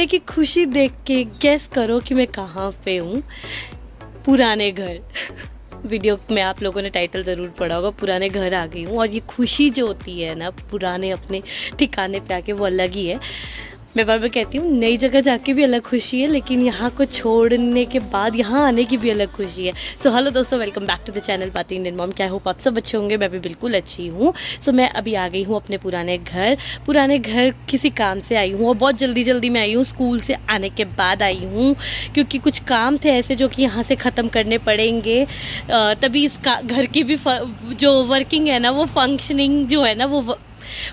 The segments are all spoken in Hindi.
बर्थडे की खुशी देख के गेस करो कि मैं कहाँ पे हूँ। पुराने घर। वीडियो में आप लोगों ने टाइटल ज़रूर पढ़ा होगा, पुराने घर आ गई हूँ। और ये खुशी जो होती है ना पुराने अपने ठिकाने पे आके, वो अलग ही है। मैं बार बार कहती हूँ नई जगह जाके भी अलग खुशी है, लेकिन यहाँ को छोड़ने के बाद यहाँ आने की भी अलग खुशी है। सो हेलो दोस्तों, welcome back to the channel बातें इंडियन मॉम। क्या होप आप सब अच्छे होंगे, मैं भी बिल्कुल अच्छी हूँ। सो मैं अभी आ गई हूँ अपने पुराने घर किसी काम से आई हूँ, और बहुत जल्दी में आई हूँ। स्कूल से आने के बाद आई हूँ, क्योंकि कुछ काम थे ऐसे जो कि यहाँ से ख़त्म करने पड़ेंगे। तभी इस घर की भी जो वर्किंग है ना, वो फंक्शनिंग जो है ना, वो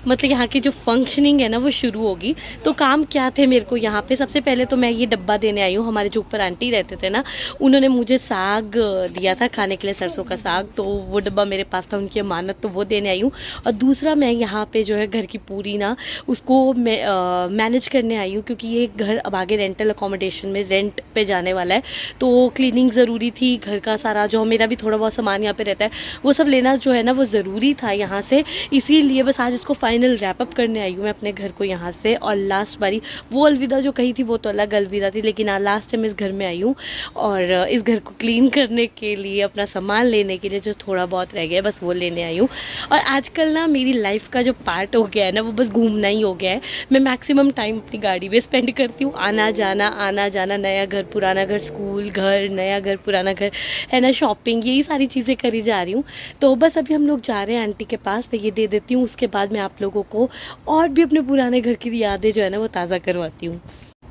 मतलब यहाँ की जो फंक्शनिंग है ना वो शुरू होगी। तो काम क्या थे मेरे को यहाँ पे, सबसे पहले तो मैं ये डब्बा देने आई हूँ। हमारे जो ऊपर आंटी रहते थे ना, उन्होंने मुझे साग दिया था खाने के लिए, सरसों का साग। तो वो डब्बा मेरे पास था, उनकी अमानत, तो वो देने आई हूँ। और दूसरा मैं यहाँ पे जो है घर की पूरी ना उसको मैं मैनेज करने आई हूँ, क्योंकि ये घर अब आगे रेंटल अकोमोडेशन में रेंट पे जाने वाला है। तो क्लीनिंग ज़रूरी थी, घर का सारा जो मेरा भी थोड़ा बहुत सामान यहाँ पे रहता है वो सब लेना जो है ना वो ज़रूरी था यहाँ से। इसीलिए बस आज इसको फाइनल रैप अप करने आई हूँ मैं अपने घर को यहाँ से। और लास्ट बारी वो अलविदा जो कही थी वो तो अलग अलविदा थी, लेकिन लास्ट टाइम इस घर में आई हूँ। और इस घर को क्लीन करने के लिए, अपना सामान लेने के लिए जो थोड़ा बहुत रह गया बस वो लेने आई हूँ। और आजकल ना मेरी लाइफ का जो पार्ट हो गया है ना वो बस घूमना ही हो गया है। मैं मैक्सिमम टाइम अपनी गाड़ी में स्पेंड करती हूँ, आना जाना, नया घर पुराना घर, स्कूल घर नया घर पुराना घर है ना, शॉपिंग, यही सारी चीज़ें करी जा रही हूँ। तो बस अभी हम लोग जा रहे हैं आंटी के पास, मैं ये दे देती हूँ। उसके बाद मैं आप लोगों को और भी अपने पुराने घर की यादें जो है ना वो ताज़ा करवाती हूँ।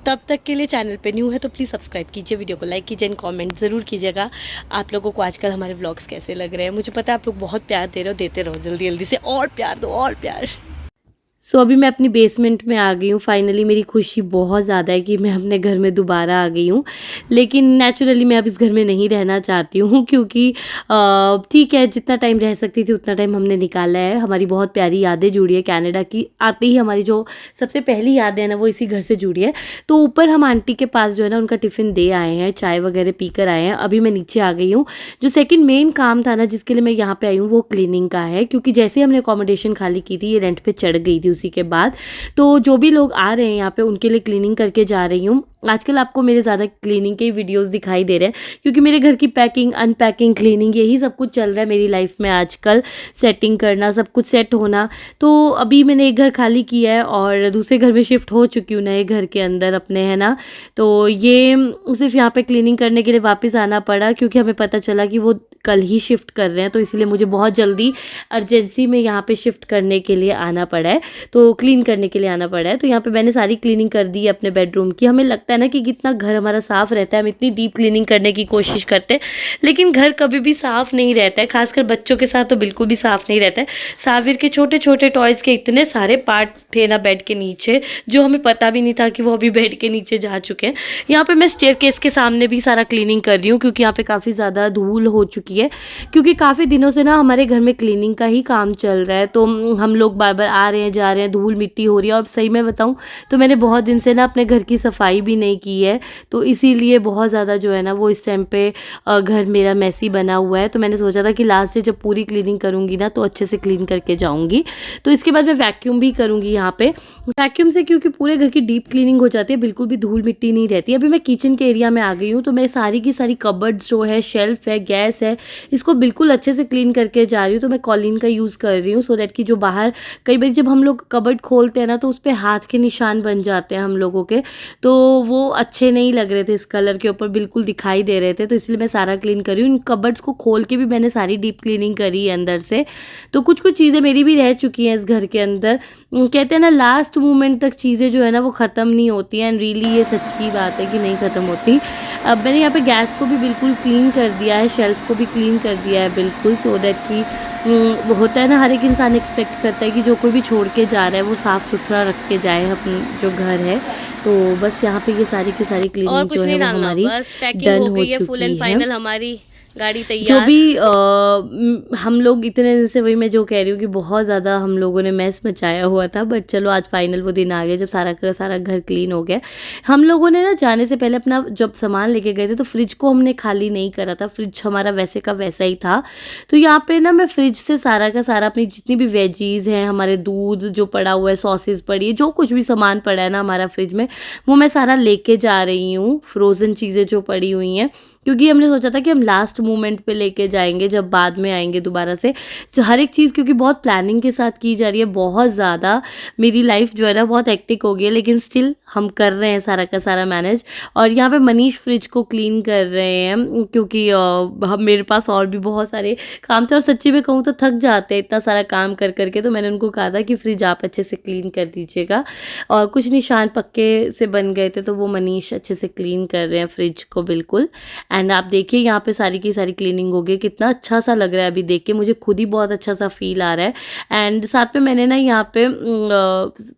तब तक के लिए चैनल पे न्यू है तो प्लीज़ सब्सक्राइब कीजिए, वीडियो को लाइक कीजिए एंड कमेंट ज़रूर कीजिएगा। आप लोगों को आजकल हमारे व्लॉग्स कैसे लग रहे हैं, मुझे पता है आप लोग बहुत प्यार दे रहे हो, देते रहो, जल्दी से और प्यार दो, और प्यार। सो अभी मैं अपनी बेसमेंट में आ गई हूँ। फाइनली मेरी खुशी बहुत ज़्यादा है कि मैं अपने घर में दोबारा आ गई हूँ, लेकिन नेचुरली मैं अब इस घर में नहीं रहना चाहती हूँ, क्योंकि ठीक है, जितना टाइम रह सकती थी उतना टाइम हमने निकाला है। हमारी बहुत प्यारी यादें जुड़ी है कनाडा की। आते ही हमारी जो सबसे पहली यादें हैं ना वो इसी घर से जुड़ी है। तो ऊपर हम आंटी के पास जो है ना उनका टिफ़िन दे आए हैं, चाय वगैरह पी कर आए हैं। अभी मैं नीचे आ गई हूँ। जो सेकेंड मेन काम था ना जिसके लिए मैं यहाँ पर आई हूँ वो क्लीनिंग का है, क्योंकि जैसे ही हमने अकोमोडेशन खाली की थी ये रेंट पर चढ़ गई थी उसी के बाद। तो जो भी लोग आ रहे हैं यहाँ पे उनके लिए क्लीनिंग करके जा रही हूँ। आजकल आपको मेरे ज़्यादा क्लीनिंग के वीडियोस दिखाई दे रहे हैं, क्योंकि मेरे घर की पैकिंग, अनपैकिंग, क्लीनिंग, यही सब कुछ चल रहा है मेरी लाइफ में आजकल। सेटिंग करना, सब कुछ सेट होना। तो अभी मैंने एक घर खाली किया है और दूसरे घर में शिफ्ट हो चुकी हूँ, नए घर के अंदर अपने, है ना। तो ये सिर्फ यहाँ पे क्लीनिंग करने के लिए वापस आना पड़ा, क्योंकि हमें पता चला कि वो कल ही शिफ्ट कर रहे हैं। तो इसलिए मुझे बहुत जल्दी अर्जेंसी में यहाँ पे शिफ्ट करने के लिए आना पड़ा है, तो क्लीन करने के लिए आना पड़ा है। तो यहाँ पे मैंने सारी क्लीनिंग कर दी है अपने बेडरूम की। हमें लगता है ना कि कितना घर हमारा साफ़ रहता है, हम इतनी डीप क्लीनिंग करने की कोशिश करते हैं, लेकिन घर कभी भी साफ़ नहीं रहता है। खासकर बच्चों के साथ तो बिल्कुल भी साफ़ नहीं रहता है। साविर के छोटे छोटे टॉयज़ के इतने सारे पार्ट थे ना बेड के नीचे, जो हमें पता भी नहीं था कि वो अभी बेड के नीचे जा चुके हैं। यहाँ पर मैं स्टेयरकेस के सामने भी सारा क्लीनिंग कर रही हूँ, क्योंकि यहाँ पर काफ़ी ज़्यादा धूल हो चुकी है, क्योंकि काफ़ी दिनों से ना हमारे घर में क्लीनिंग का ही काम चल रहा है। तो हम लोग बार बार आ रहे हैं, जा रहे हैं, धूल मिट्टी हो रही है। और सही में बताऊं तो मैंने बहुत दिन से ना अपने घर की सफाई भी नहीं की है, तो इसीलिए बहुत ज़्यादा जो है ना वो इस टाइम पे घर मेरा मैसी बना हुआ है। तो मैंने सोचा था कि लास्ट डे जब पूरी क्लीनिंग करूँगी ना तो अच्छे से क्लीन करके जाऊँगी। तो इसके बाद मैं वैक्यूम भी करूँगी यहाँ पे। वैक्यूम से क्योंकि पूरे घर की डीप क्लीनिंग हो जाती है, बिल्कुल भी धूल मिट्टी नहीं रहती। अभी मैं किचन के एरिया में आ गई हूँ, तो मैं सारी की सारी कबर्ड्स जो है, शेल्फ है, गैस है, इसको बिल्कुल अच्छे से क्लीन करके जा रही हूँ। तो मैं कॉलिन का यूज़ कर रही हूँ, सो दैट कि जो बाहर कई बार जब हम लोग कबर्ड खोलते हैं ना तो उस पर हाथ के निशान बन जाते हैं हम लोगों के, तो वो अच्छे नहीं लग रहे थे, इस कलर के ऊपर बिल्कुल दिखाई दे रहे थे। तो इसलिए मैं सारा क्लीन कर रही हूँ। इन कबर्ड्स को खोल के भी मैंने सारी डीप क्लीनिंग करी है अंदर से। तो कुछ चीज़ें मेरी भी रह चुकी हैं इस घर के अंदर। कहते हैं ना लास्ट मोमेंट तक चीज़ें जो है ना वो ख़त्म नहीं होती हैं, एंड रियली ये सच्ची बात है कि नहीं ख़त्म होती। अब मैंने यहाँ पे गैस को भी बिल्कुल क्लीन कर दिया है, शेल्फ को भी क्लीन कर दिया है बिल्कुल, सो दैट कि होता है ना, हर एक इंसान एक्सपेक्ट करता है कि जो कोई भी छोड़ के जा रहा है वो साफ़ सुथरा रख के जाए अपना जो घर है। तो बस यहाँ पे ये सारी की सारी क्लीनिंग जो है वो हमारी डन हो चुकी है। फुल एंड फाइनल हमारी गाड़ी तैयार। जो भी हम लोग इतने दिन से, वही मैं जो कह रही हूँ कि बहुत ज़्यादा हम लोगों ने मैस मचाया हुआ था, बट चलो आज फाइनल वो दिन आ गया जब सारा का सारा घर क्लीन हो गया। हम लोगों ने ना जाने से पहले अपना जब सामान लेके गए थे तो फ्रिज को हमने खाली नहीं करा था, फ्रिज हमारा वैसे का वैसा ही था। तो यहाँ पे ना मैं फ्रिज से सारा का सारा अपनी जितनी भी वेजीज हैं, हमारे दूध जो पड़ा हुआ है, सॉसेज पड़ी है, जो कुछ भी सामान पड़ा है ना हमारा फ्रिज में, वो मैं सारा लेके जा रही हूँ। फ्रोज़न चीज़ें जो पड़ी हुई हैं, क्योंकि हमने सोचा था कि हम लास्ट मोमेंट पे लेके जाएंगे जब बाद में आएंगे दोबारा से। तो हर एक चीज़ क्योंकि बहुत प्लानिंग के साथ की जा रही है, बहुत ज़्यादा मेरी लाइफ जो है ना बहुत हेक्टिक हो गई है, लेकिन स्टिल हम कर रहे हैं सारा का सारा मैनेज। और यहाँ पे मनीष फ्रिज को क्लीन कर रहे हैं क्योंकि हम मेरे पास और भी बहुत सारे काम थे, और सच्ची में कहूँ तो थक जाते हैं इतना सारा काम कर करके। तो मैंने उनको कहा था कि फ्रिज आप अच्छे से क्लीन कर दीजिएगा, और कुछ निशान पक्के से बन गए थे तो वो मनीष अच्छे से क्लीन कर रहे हैं फ्रिज को बिल्कुल। एंड आप देखिए यहाँ पे सारी की सारी क्लीनिंग हो गई, कितना अच्छा सा लग रहा है अभी देख के, मुझे खुद ही बहुत अच्छा सा फील आ रहा है। एंड साथ में मैंने ना यहाँ पे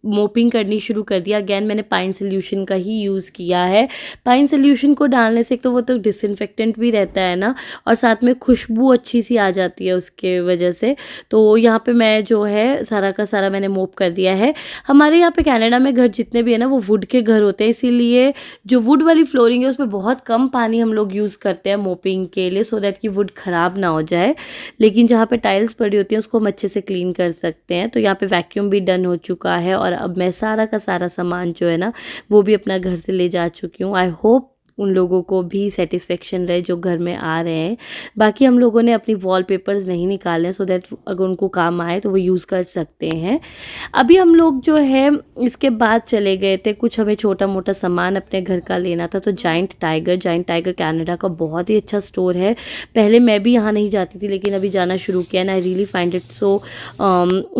मोपिंग करनी शुरू कर दिया। अगेन मैंने पाइन सोल्यूशन का ही यूज़ किया है। पाइन सोल्यूशन को डालने से एक तो वो तो डिसइंफेक्टेंट भी रहता है ना, और साथ में खुशबू अच्छी सी आ जाती है उसके वजह से। तो यहाँ पे मैं जो है सारा का सारा मैंने मोप कर दिया है। हमारे यहाँ पे कनाडा में घर जितने भी है ना वो वुड के घर होते हैं, इसीलिए जो वुड वाली फ्लोरिंग है उसमें बहुत कम पानी हम लोग यूज़ करते हैं मोपिंग के लिए, सो दैट कि वुड ख़राब ना हो जाए। लेकिन जहाँ पे टाइल्स पड़ी होती हैं उसको हम अच्छे से क्लीन कर सकते हैं। तो यहाँ पे वैक्यूम भी डन हो चुका है, और अब मैं सारा का सारा सामान जो है ना वो भी अपना घर से ले जा चुकी हूँ। आई होप उन लोगों को भी सेटिस्फेक्शन रहे जो घर में आ रहे हैं। बाकी हम लोगों ने अपनी वॉलपेपर्स नहीं निकाले हैं, सो दैट अगर उनको काम आए तो वो यूज़ कर सकते हैं। अभी हम लोग जो है इसके बाद चले गए थे, कुछ हमें छोटा मोटा सामान अपने घर का लेना था। तो जायंट टाइगर कनाडा का बहुत ही अच्छा स्टोर है। पहले मैं भी यहाँ नहीं जाती थी, लेकिन अभी जाना शुरू किया and I really find it so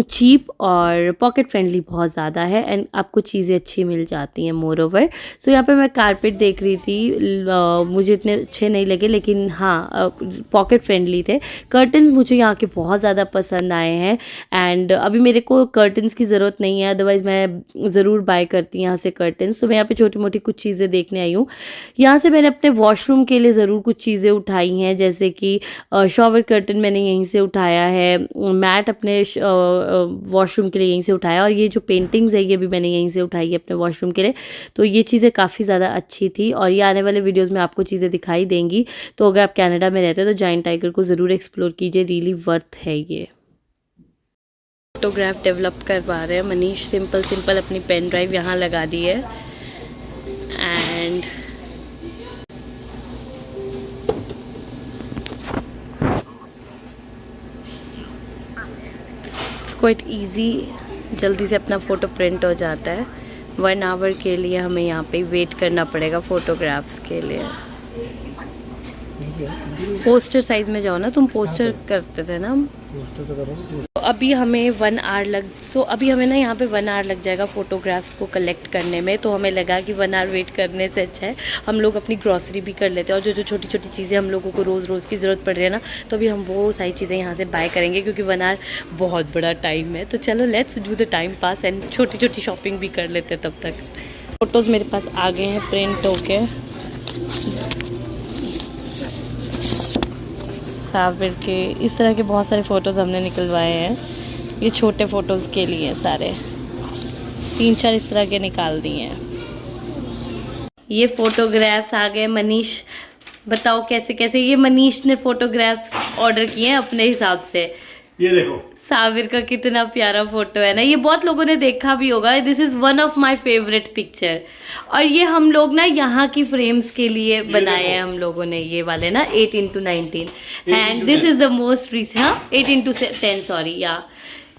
cheap, और पॉकेट फ्रेंडली बहुत ज़्यादा है, एंड आपको चीज़ें अच्छी मिल जाती हैं मोर ओवर। सो यहाँ पे मैं कारपेट देख रही थी, मुझे इतने अच्छे नहीं लगे, लेकिन हाँ पॉकेट फ्रेंडली थे। कर्टन्स मुझे यहाँ के बहुत ज़्यादा पसंद आए हैं, एंड अभी मेरे को कर्टन्स की ज़रूरत नहीं है, अदरवाइज़ मैं ज़रूर बाय करती यहाँ से कर्टन्स। तो मैं यहाँ पे छोटी मोटी कुछ चीज़ें देखने आई हूँ। यहाँ से मैंने अपने वॉशरूम के लिए ज़रूर कुछ चीज़ें उठाई हैं, जैसे कि शॉवर कर्टन मैंने यहीं से उठाया है, मैट अपने वॉशरूम के लिए यहीं से उठाया, और ये जो पेंटिंग्स है ये भी मैंने यहीं से उठाई है अपने वॉशरूम के लिए। तो ये चीज़ें काफ़ी ज़्यादा अच्छी थी, और ये आने वाले वीडियोस में आपको चीज़ें दिखाई देंगी। तो अगर आप कनाडा में रहते हैं तो जायंट टाइगर को ज़रूर एक्सप्लोर कीजिए, रियली वर्थ है ये। फोटोग्राफ डेवलप करवा रहे हैं मनीष, सिंपल अपनी पेन ड्राइव यहाँ लगा दी है, एंड इट्स क्वाइट ईजी, जल्दी से अपना फ़ोटो प्रिंट हो जाता है। 1 आवर के लिए हमें यहाँ पे वेट करना पड़ेगा फोटोग्राफ्स के लिए। पोस्टर साइज में जाओ ना, तुम पोस्टर करते थे ना। पोस्टर तो करो। अभी हमें 1 आवर अभी हमें ना यहाँ पे 1 आवर लग जाएगा फोटोग्राफ्स को कलेक्ट करने में। तो हमें लगा कि 1 आवर वेट करने से अच्छा है हम लोग अपनी ग्रॉसरी भी कर लेते हैं, और जो छोटी छोटी चीज़ें हम लोगों को रोज़ रोज़ की ज़रूरत पड़ रही है ना, तो अभी हम वो सारी चीज़ें यहाँ से बाय करेंगे, क्योंकि 1 आवर बहुत बड़ा टाइम है। तो चलो let's do the time pass and छोटी छोटी शॉपिंग भी कर लेते हैं तब तक। फ़ोटोज़ मेरे पास आ गए हैं प्रिंट होके, साविर के इस तरह के बहुत सारे फ़ोटोज़ हमने निकलवाए हैं। ये छोटे फ़ोटोज़ के लिए हैं सारे, 3-4 इस तरह के निकाल दिए हैं। ये फ़ोटोग्राफ्स आ गए। मनीष बताओ कैसे कैसे, ये मनीष ने फ़ोटोग्राफ्स ऑर्डर किए हैं अपने हिसाब से। ये देखो साविर का कितना प्यारा फोटो है ना, ये बहुत लोगों ने देखा भी होगा। This is one of my favourite picture, और ये हम लोग ना यहाँ की फ्रेम्स के लिए बनाए हैं हम लोगों ने, ये वाले ना 8x19, and this is the most recent 8x10 sorry, या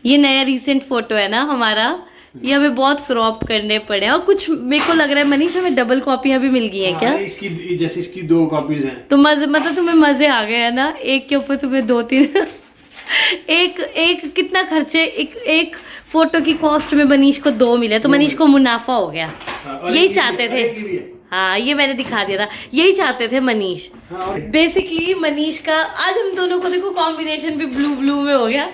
ये नया रिसेंट फोटो है ना हमारा। ये हमें बहुत क्रॉप करने पड़े, और कुछ मेरे को लग रहा है मनीष हमें डबल कॉपियां भी मिल गई हैं क्या? इसकी जैसे इसकी 2 कॉपीज हैं। तो मजे, मतलब तुम्हें मजे आ गए है ना, एक के ऊपर तुम्हें 2-3 एक कितना खर्चे, एक फोटो की कॉस्ट में मनीष को 2 मिले, तो मनीष को मुनाफा हो गया। यही चाहते थे, हाँ ये मैंने दिखा दिया था, यही चाहते थे मनीष। बेसिकली मनीष का आज हम दोनों को देखो कॉम्बिनेशन भी ब्लू में हो गया,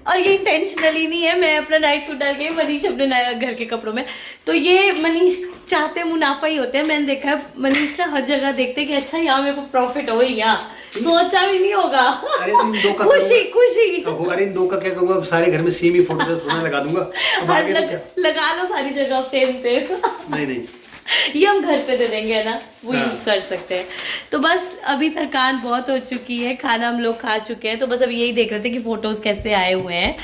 और ये इंटेंशनली नहीं है। मैं अपना नाइट सूट डाल के, मनीष अपने घर के कपड़ों में, तो ये मनीष चाहते मुनाफा ही होते हैं। मैंने देखा है मनीष ना हर जगह देखते कि अच्छा यहाँ मेरे को प्रॉफिट हो, यहाँ सोचा भी नहीं होगा। अरे तो इन दो का खुशी खुशी। अरे इन दो का क्या करूंगा, सारे घर में सेम ही फोटो तो लगा दूंगा। अब आगे तो क्या? लगा लो सारी जगह सेम सेम। नहीं नहीं, ये हम घर पे दे देंगे ना, वो हाँ। यूज कर सकते हैं। तो बस अभी थकान बहुत हो चुकी है, खाना हम लोग खा चुके हैं, तो बस अभी यही देख रहे थे कि फोटोज कैसे आए हुए हैं।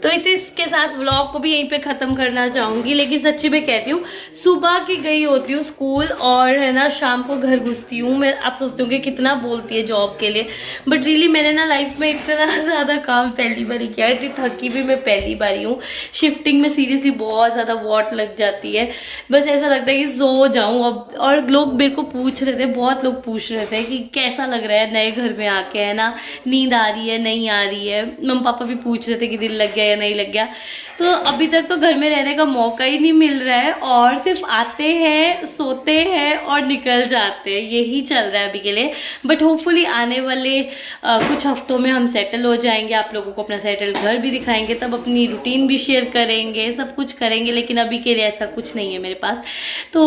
तो इसी के साथ व्लॉग को भी यहीं पे ख़त्म करना चाहूँगी। लेकिन सच्ची में कहती हूँ, सुबह की गई होती हूँ स्कूल और है ना शाम को घर घुसती हूँ मैं। आप सोचते होंगे कितना बोलती है जॉब के लिए, बट रियली मैंने ना लाइफ में इतना ज़्यादा काम पहली बार ही किया है। इतनी थकी भी मैं पहली बार ही हूँ। शिफ्टिंग में सीरियसली बहुत ज़्यादा वॉट लग जाती है। बस ऐसा लगता है कि सो जाऊँ अब। और लोग मेरे को पूछ रहे थे, बहुत लोग पूछ रहे थे कि कैसा लग रहा है नए घर में आके, है ना, नींद आ रही है नहीं आ रही है। मम्मी पापा भी पूछ रहे थे कि दिल लग गया या नहीं लग गया। तो अभी तक तो घर में रहने का मौका ही नहीं मिल रहा है, और सिर्फ आते हैं सोते हैं और निकल जाते हैं, यही चल रहा है अभी के लिए। बट होपफुली आने वाले कुछ हफ्तों में हम सेटल हो जाएंगे, आप लोगों को अपना सेटल घर भी दिखाएंगे, तब अपनी रूटीन भी शेयर करेंगे, सब कुछ करेंगे। लेकिन अभी के लिए ऐसा कुछ नहीं है मेरे पास। तो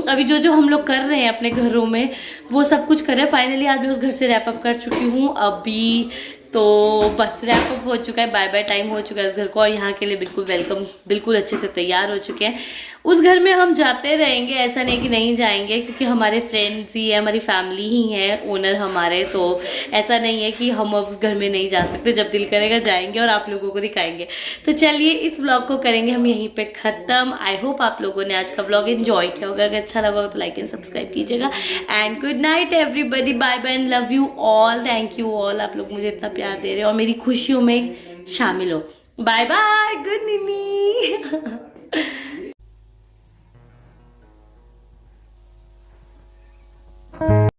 अभी जो जो हम लोग कर रहे हैं अपने घरों में वो सब कुछ कर रहे हैं। फाइनली आज मैं उस घर से रैप अप कर चुकी हूँ अभी। तो बस रैप अप हो चुका है, बाय बाय टाइम हो चुका है इस घर को, और यहाँ के लिए बिल्कुल वेलकम, बिल्कुल अच्छे से तैयार हो चुके हैं। उस घर में हम जाते रहेंगे, ऐसा नहीं कि नहीं जाएंगे, क्योंकि हमारे फ्रेंड्स ही है, हमारी फैमिली ही है ओनर हमारे। तो ऐसा नहीं है कि हम उस घर में नहीं जा सकते, जब दिल करेगा जाएंगे और आप लोगों को दिखाएंगे। तो चलिए इस व्लॉग को करेंगे हम यहीं पे ख़त्म। आई होप आप लोगों ने आज का व्लॉग एंजॉय किया होगा। अगर अच्छा लगा हो तो लाइक एंड सब्सक्राइब कीजिएगा। And good night everybody, bye bye and love you all, thank you all. आप लोग मुझे इतना प्यार दे रहे हो और मेरी खुशियों में शामिल हो। Bye bye, good निनी।